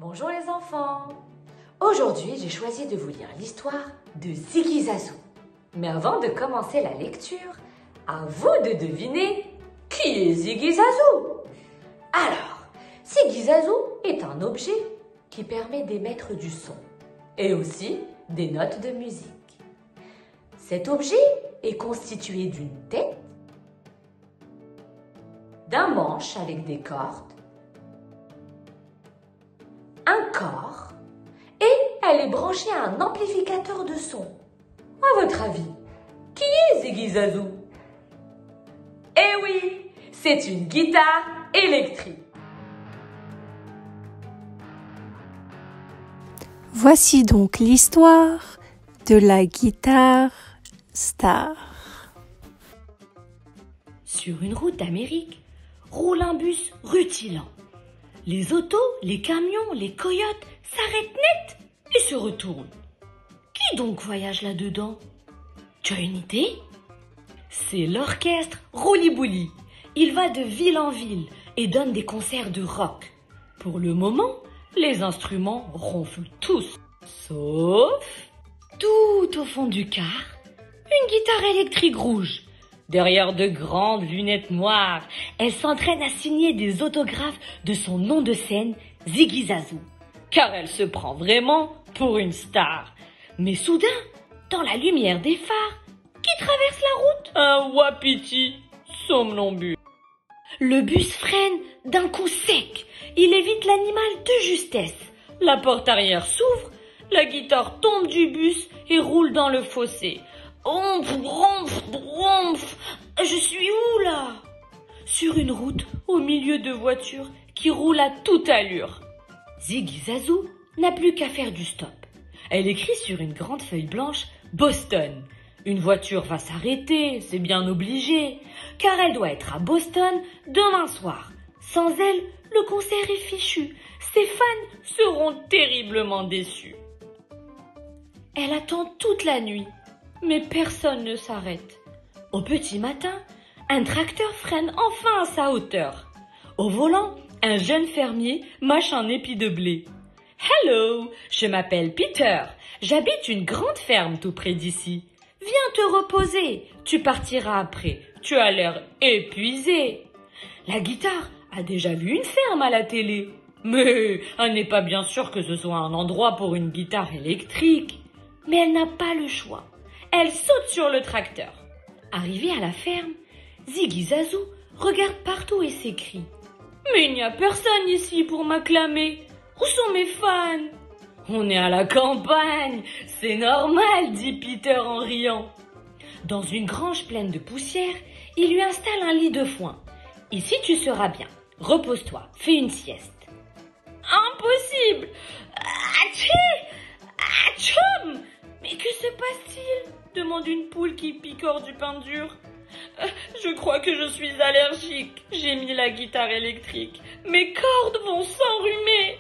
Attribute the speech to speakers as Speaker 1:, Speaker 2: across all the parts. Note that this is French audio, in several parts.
Speaker 1: Bonjour les enfants. Aujourd'hui, j'ai choisi de vous lire l'histoire de Ziggy Zazou. Mais avant de commencer la lecture, à vous de deviner qui est Ziggy Zazou. Alors, Ziggy Zazou est un objet qui permet d'émettre du son et aussi des notes de musique. Cet objet est constitué d'une tête, d'un manche avec des cordes, un corps et elle est branchée à un amplificateur de son. À votre avis, qui est Ziggy Zazou? Eh oui, c'est une guitare électrique.
Speaker 2: Voici donc l'histoire de la guitare star.
Speaker 3: Sur une route d'Amérique, roule un bus rutilant. Les autos, les camions, les coyotes s'arrêtent net et se retournent. Qui donc voyage là-dedans? Tu as une idée? C'est l'orchestre Rouli-Bouli. Il va de ville en ville et donne des concerts de rock. Pour le moment, les instruments ronflent tous, sauf tout au fond du car, une guitare électrique rouge. Derrière de grandes lunettes noires, elle s'entraîne à signer des autographes de son nom de scène, Ziggy Zazou, car elle se prend vraiment pour une star. Mais soudain, dans la lumière des phares, qui traverse la route? Un wapiti somnambule. Le bus freine d'un coup sec. Il évite l'animal de justesse. La porte arrière s'ouvre, la guitare tombe du bus et roule dans le fossé. Omph, bromph, bromph. Je suis où là? Sur une route au milieu de voitures qui roulent à toute allure. Ziggy Zazou n'a plus qu'à faire du stop. Elle écrit sur une grande feuille blanche Boston. Une voiture va s'arrêter, c'est bien obligé, car elle doit être à Boston demain soir. Sans elle, le concert est fichu. Ses fans seront terriblement déçus. Elle attend toute la nuit, mais personne ne s'arrête. Au petit matin, un tracteur freine enfin à sa hauteur. Au volant, un jeune fermier mâche un épi de blé. « Hello, je m'appelle Peter. J'habite une grande ferme tout près d'ici. Viens te reposer, tu partiras après. Tu as l'air épuisé. » La guitare a déjà vu une ferme à la télé. Mais elle n'est pas bien sûre que ce soit un endroit pour une guitare électrique. Mais elle n'a pas le choix. Elle saute sur le tracteur. Arrivée à la ferme, Ziggy Zazou regarde partout et s'écrie « Mais il n'y a personne ici pour m'acclamer. Où sont mes fans ?»« On est à la campagne, c'est normal, dit Peter en riant. » Dans une grange pleine de poussière, il lui installe un lit de foin. « Ici tu seras bien. Repose-toi, fais une sieste. »« Impossible !»« Atchoum !»« Mais que se passe-t-il ?» demande une poule qui picore du pain dur. « Je crois que je suis allergique. J'ai mis la guitare électrique. Mes cordes vont s'enrhumer. »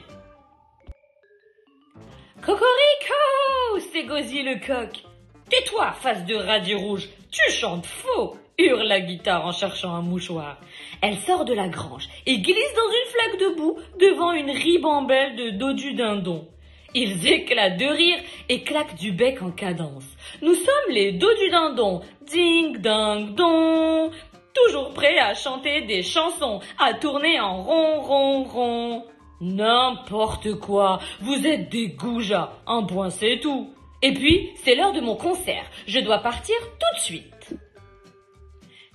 Speaker 3: « Cocorico !» s'égosille le coq. « Tais-toi, face de radis rouge, tu chantes faux !» hurle la guitare en cherchant un mouchoir. Elle sort de la grange et glisse dans une flaque de boue devant une ribambelle de dodus dindons. Ils éclatent de rire et claquent du bec en cadence. Nous sommes les dodus dindons, ding ding dong, toujours prêts à chanter des chansons, à tourner en rond rond rond. N'importe quoi, vous êtes des goujats, un point c'est tout. Et puis, c'est l'heure de mon concert, je dois partir tout de suite.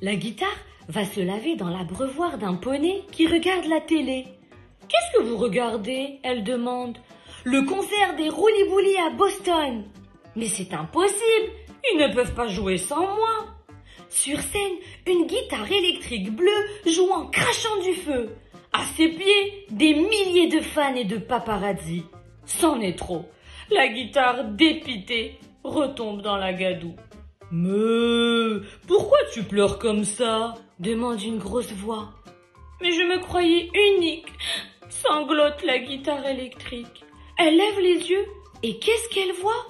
Speaker 3: La guitare va se laver dans l'abreuvoir d'un poney qui regarde la télé. « Qu'est-ce que vous regardez ?» elle demande. « Le concert des Rouli-Bouli à Boston. »« Mais c'est impossible, ils ne peuvent pas jouer sans moi. » Sur scène, une guitare électrique bleue joue en crachant du feu. À ses pieds, des milliers de fans et de paparazzi. C'en est trop. La guitare, dépitée, retombe dans la gadoue. « Mais pourquoi tu pleures comme ça ?» demande une grosse voix. « Mais je me croyais unique !» sanglote la guitare électrique. Elle lève les yeux et qu'est-ce qu'elle voit?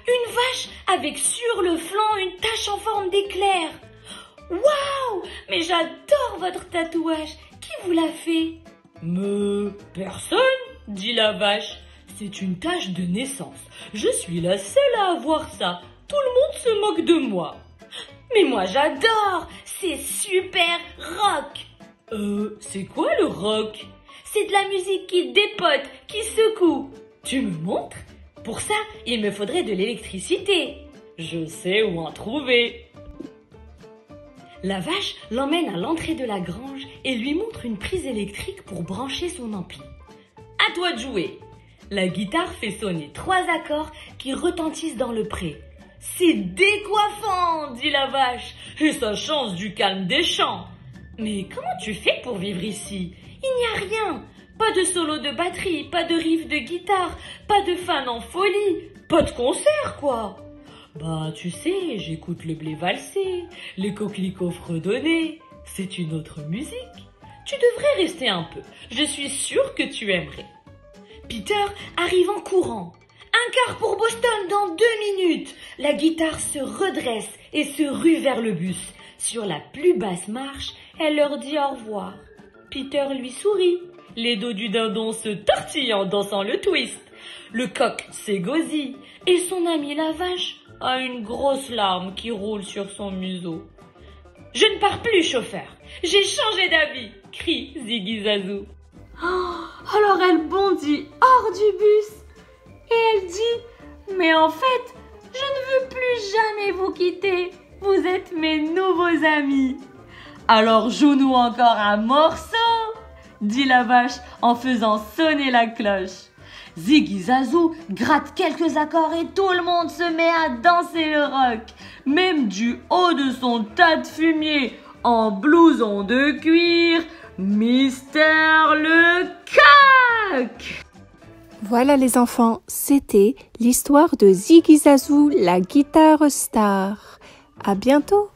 Speaker 3: Une vache avec sur le flanc une tache en forme d'éclair. « Waouh! Mais j'adore votre tatouage! Qui vous l'a fait? » « Mais personne !» dit la vache. C'est une tache de naissance. Je suis la seule à avoir ça. Tout le monde se moque de moi. Mais moi j'adore. C'est super rock. C'est quoi le rock? C'est de la musique qui dépote, qui secoue. Tu me montres? Pour ça, il me faudrait de l'électricité. Je sais où en trouver. La vache l'emmène à l'entrée de la grange et lui montre une prise électrique pour brancher son ampli. À toi de jouer. La guitare fait sonner 3 accords qui retentissent dans le pré. C'est décoiffant, dit la vache, et ça change du calme des champs. Mais comment tu fais pour vivre ici? Il n'y a rien. Pas de solo de batterie, pas de riff de guitare, pas de fan en folie, pas de concert, quoi. Bah, tu sais, j'écoute le blé valser, les coquelicots fredonner. C'est une autre musique. Tu devrais rester un peu. Je suis sûre que tu aimerais. Peter arrive en courant. Un quart pour Boston dans 2 minutes. La guitare se redresse et se rue vers le bus. Sur la plus basse marche, elle leur dit au revoir. Peter lui sourit. Les dos du dindon se tortillent en dansant le twist. Le coq s'égosille et son ami la vache a une grosse larme qui roule sur son museau. « Je ne pars plus, chauffeur. J'ai changé d'avis !» crie Ziggy Zazou.
Speaker 4: Alors elle bondit hors du bus et elle dit « Mais en fait, je ne veux plus jamais vous quitter. Vous êtes mes nouveaux amis. » Alors joue-nous encore un morceau, dit la vache en faisant sonner la cloche. Ziggy Zazou gratte quelques accords et tout le monde se met à danser le rock. Même du haut de son tas de fumier, en blouson de cuir, Mister le coq.
Speaker 2: Voilà les enfants, c'était l'histoire de Ziggy Zazou, la guitare star. À bientôt.